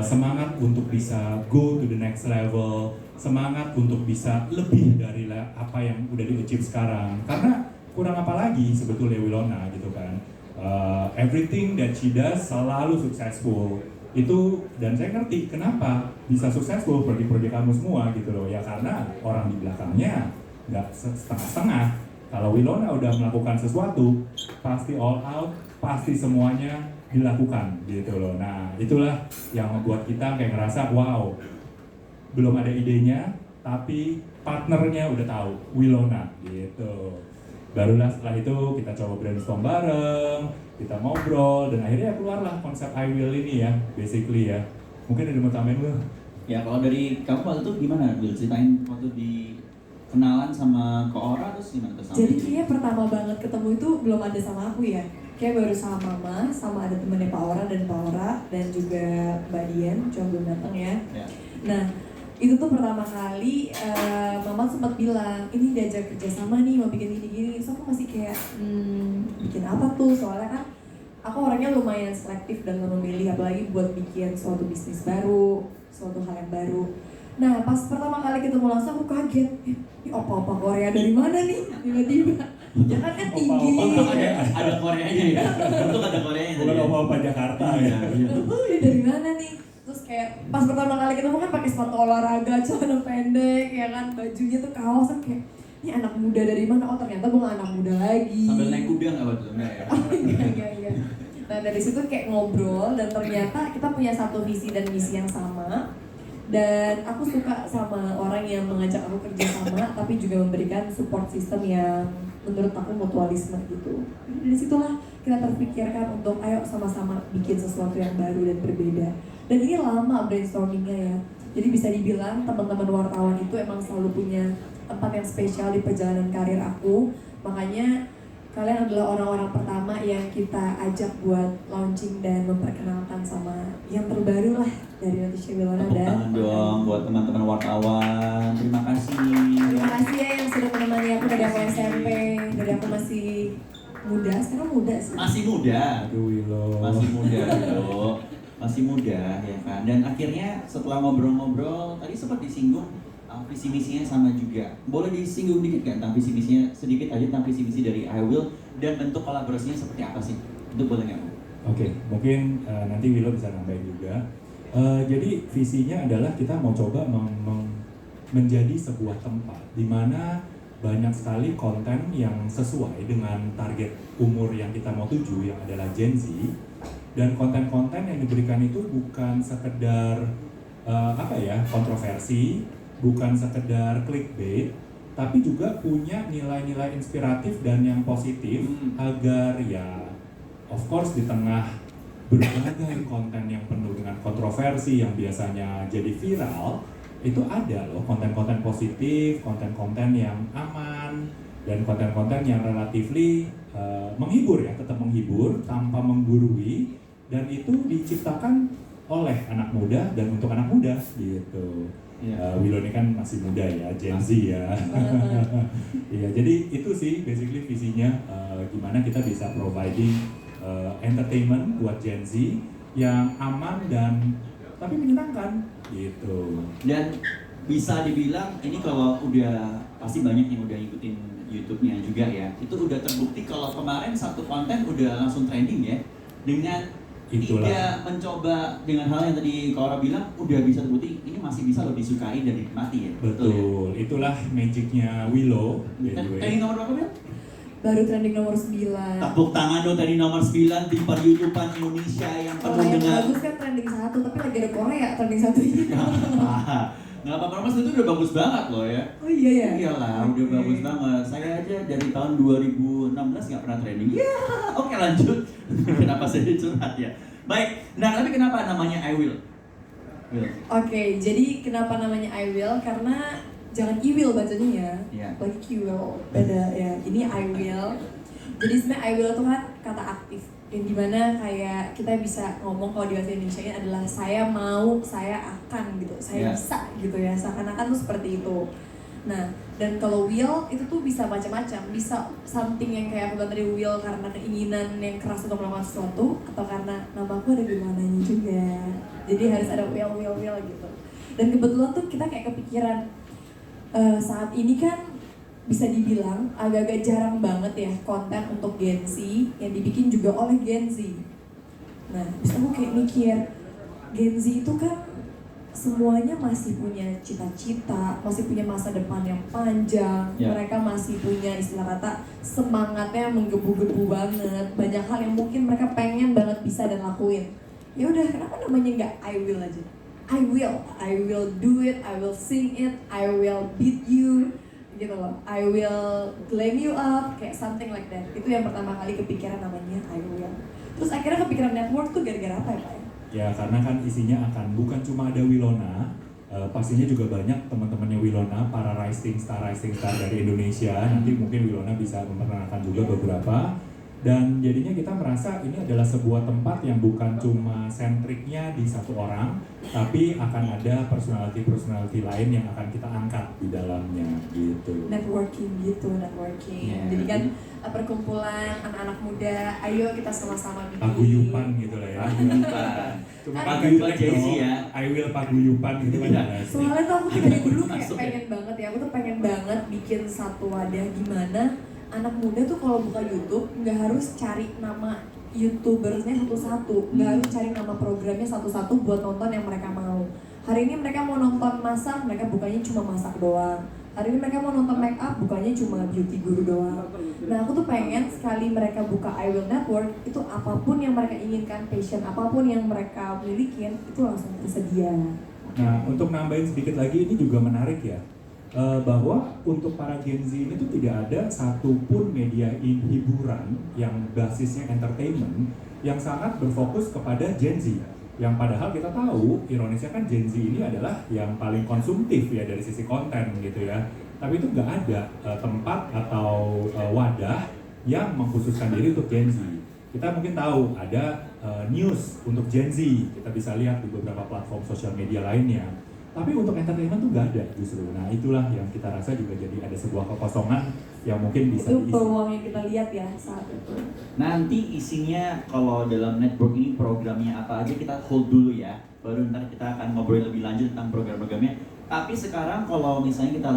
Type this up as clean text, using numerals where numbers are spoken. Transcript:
semangat untuk bisa go to the next level, semangat untuk bisa lebih dari apa yang udah di-achieve sekarang. Karena kurang apa lagi sebetulnya Wilona gitu kan. Everything that she does selalu successful. Itu, dan saya ngerti kenapa bisa successful proyek-proyek kamu semua gitu loh. Ya karena orang di belakangnya nggak setengah-setengah. Kalau Wilona udah melakukan sesuatu, pasti all out, pasti semuanya dilakukan gitu loh. Nah itulah yang membuat kita kayak ngerasa wow, belum ada idenya tapi partnernya udah tahu, Wilona gitu. Barulah setelah itu kita coba brainstorm bareng, kita ngobrol, dan akhirnya keluarlah konsep I Will ini ya, basically ya. Mungkin ada mau tambahin Will? Ya kalau dari kamu waktu itu gimana Will? Ceritain waktu di kenalan sama Ko Ora terus gimana tuh? Jadi kayaknya pertama banget ketemu itu belum ada sama aku ya. Kayak baru sama Mama, sama ada temennya Pak Ora dan Pak Ora, dan juga Mbak Dian, cuma belum datang ya. Nah, itu tuh pertama kali Mama sempat bilang, ini diajak kerjasama nih, mau bikin gini-gini. So aku masih kayak, bikin apa tuh? Soalnya kan aku orangnya lumayan selektif dalam memilih, apalagi buat bikin suatu bisnis baru, suatu hal yang baru. Nah, pas pertama kali ketemu langsung aku kaget, ini opa-opa Korea dari mana nih? Tiba-tiba, jangan kan tinggi. Ada Koreanya ya? Untuk ada Koreanya. Bukan opa-opa Jakarta ya. Ini dari mana nih? Terus kayak pas pertama kali ketemu kan pakai sepatu olahraga, celana pendek, ya kan, bajunya tuh kaos kan kayak, ini anak muda dari mana? Oh ternyata bukan anak muda lagi. Sambil naik kuda nggak waktu itu? Enggak ya? Enggak. Nah dari situ kayak ngobrol dan ternyata kita punya satu visi dan misi yang sama. Dan aku suka sama orang yang mengajak aku kerja sama, tapi juga memberikan support system yang menurut aku mutualisme gitu. Dari situlah kita terpikirkan untuk ayo sama-sama bikin sesuatu yang baru dan berbeda. Dan ini lama brainstormingnya ya. Jadi bisa dibilang teman-teman wartawan itu emang selalu punya tempat yang spesial di perjalanan karir aku. Makanya kalian adalah orang-orang pertama yang kita ajak buat launching dan memperkenalkan sama yang terbaru lah dari Leticia Wilona. Tepuk Dan tangan dong buat teman-teman wartawan. Terima kasih. Terima kasih ya yang sudah menemani aku dari aku SMP, dari aku masih muda, sekarang muda sih. Masih muda. Aduh Willo. Masih muda loh. Masih muda ya kan. Dan akhirnya setelah ngobrol-ngobrol tadi sempat disinggung visi misinya sama juga. Boleh disinggung dikit kan tentang visi misinya sedikit aja tentang visi misi dari I Will dan bentuk kolaborasinya seperti apa sih? Itu boleh nggak? Oke, mungkin nanti Willow bisa nambahin juga. Jadi visinya adalah kita mau coba menjadi sebuah tempat di mana banyak sekali konten yang sesuai dengan target umur yang kita mau tuju, yang adalah Gen Z. Dan konten-konten yang diberikan itu bukan sekedar kontroversi, bukan sekedar clickbait, tapi juga punya nilai-nilai inspiratif dan yang positif agar ya, of course di tengah berbagai konten yang penuh dengan kontroversi yang biasanya jadi viral, itu ada loh konten-konten positif, konten-konten yang aman, dan konten-konten yang relatively menghibur ya, tetap menghibur tanpa menggurui, dan itu diciptakan oleh anak muda dan untuk anak muda gitu. Willow ini kan masih muda ya, Gen Z ya. Iya, jadi itu sih basically visinya, gimana kita bisa providing entertainment buat Gen Z yang aman dan tapi menyenangkan gitu. Dan bisa dibilang ini kalau udah pasti banyak yang udah ngikutin YouTube-nya juga ya. Itu udah terbukti kalau kemarin satu konten udah langsung trending ya. Dengan tidak mencoba dengan hal yang tadi Kak Ora bilang udah bisa terbukti ini masih bisa lo disukai dan dinikmati ya. Betul, ya? Itulah magicnya Willow. Tadi nomor berapa Bil? Baru trending nomor 9. Tepuk tangan dong tadi nomor 9 di per YouTube-an Indonesia yang penuh yang dengan bagus kan trending 1, tapi lagi ada Korea trending 1 ini. Nggak apa-apa mas, itu udah bagus banget loh ya. Oh iya ya? Iyalah, udah bagus banget. Saya aja dari tahun 2016 nggak pernah trending. Ya, oke lanjut. Kenapa saya curhat ya? Baik, nah tapi kenapa namanya I Will? Oke, jadi kenapa namanya I Will? Karena jangan I Will bacanya ya, lagi Q Will, beda ya. Ini I Will. Jadi sebenarnya I Will itu kan kata aktif, yang dimana kayak kita bisa ngomong kalau di bahasa Indonesia ini adalah saya mau, saya akan gitu, saya bisa gitu ya, seakan-akan tuh seperti itu. Nah, dan kalau will itu tuh bisa macam-macam, bisa something yang kayak aku bilang tadi, will karena keinginan yang keras untuk melakukan sesuatu, atau karena namaku ada Wilonanya juga. Jadi harus ada will gitu. Dan kebetulan tuh kita kayak kepikiran saat ini kan bisa dibilang agak-agak jarang banget ya konten untuk Gen Z yang dibikin juga oleh Gen Z. Nah, terus aku kayak mikir, Gen Z itu kan semuanya masih punya cita-cita, masih punya masa depan yang panjang, mereka masih punya istilah kata semangatnya menggebu-gebu banget, banyak hal yang mungkin mereka pengen banget bisa dan lakuin. Ya udah, kenapa namanya nggak I will aja? I will do it, I will sing it, I will beat you, gitu loh. I will glam you up, kayak something like that. Itu yang pertama kali kepikiran namanya I will. Terus akhirnya kepikiran network tuh gara-gara apa ya Pak? Ya karena kan isinya akan bukan cuma ada Wilona, pastinya juga banyak teman-temannya Wilona, para rising star dari Indonesia. Nanti mungkin Wilona bisa memperkenalkan juga beberapa. Dan jadinya kita merasa ini adalah sebuah tempat yang bukan cuma sentriknya di satu orang, tapi akan ada personality lain yang akan kita angkat di dalamnya gitu. Networking. Yeah. Jadi kan perkumpulan anak-anak muda, ayo kita sama-sama bikin Paguyupan gitu lah ya. Cuma paguyupan Jay-Z ya. I will paguyupan gitu kan. Soalnya tuh aku tuh dari dulu kayak Masuk ya? pengen banget ya, aku tuh pengen banget bikin satu wadah gimana anak muda tuh kalau buka YouTube nggak harus cari nama YouTubersnya satu-satu, nggak harus cari nama programnya satu-satu buat nonton yang mereka mau. Hari ini mereka mau nonton masak, mereka bukanya cuma masak doang. Hari ini mereka mau nonton make up, bukannya cuma beauty guru doang. Nah aku tuh pengen sekali mereka buka I Will Network, itu apapun yang mereka inginkan, passion apapun yang mereka milikin, itu langsung tersedia. Nah untuk nambahin sedikit lagi, ini juga menarik ya, bahwa untuk para Gen Z ini tuh tidak ada satupun media hiburan yang basisnya entertainment yang sangat berfokus kepada Gen Z. Yang padahal kita tahu, ironisnya kan Gen Z ini adalah yang paling konsumtif ya dari sisi konten gitu ya. Tapi itu nggak ada tempat atau wadah yang mengkhususkan diri untuk Gen Z. Kita mungkin tahu ada news untuk Gen Z, kita bisa lihat di beberapa platform sosial media lainnya. Tapi untuk entertainment tuh nggak ada justru. Nah itulah yang kita rasa juga jadi ada sebuah kekosongan yang mungkin bisa itu diisi. peluang yang kita lihat ya saat itu. Nanti isinya kalau dalam network ini programnya apa aja kita hold dulu ya. Baru ntar kita akan ngobrol lebih lanjut tentang program-programnya. Tapi sekarang kalau misalnya kita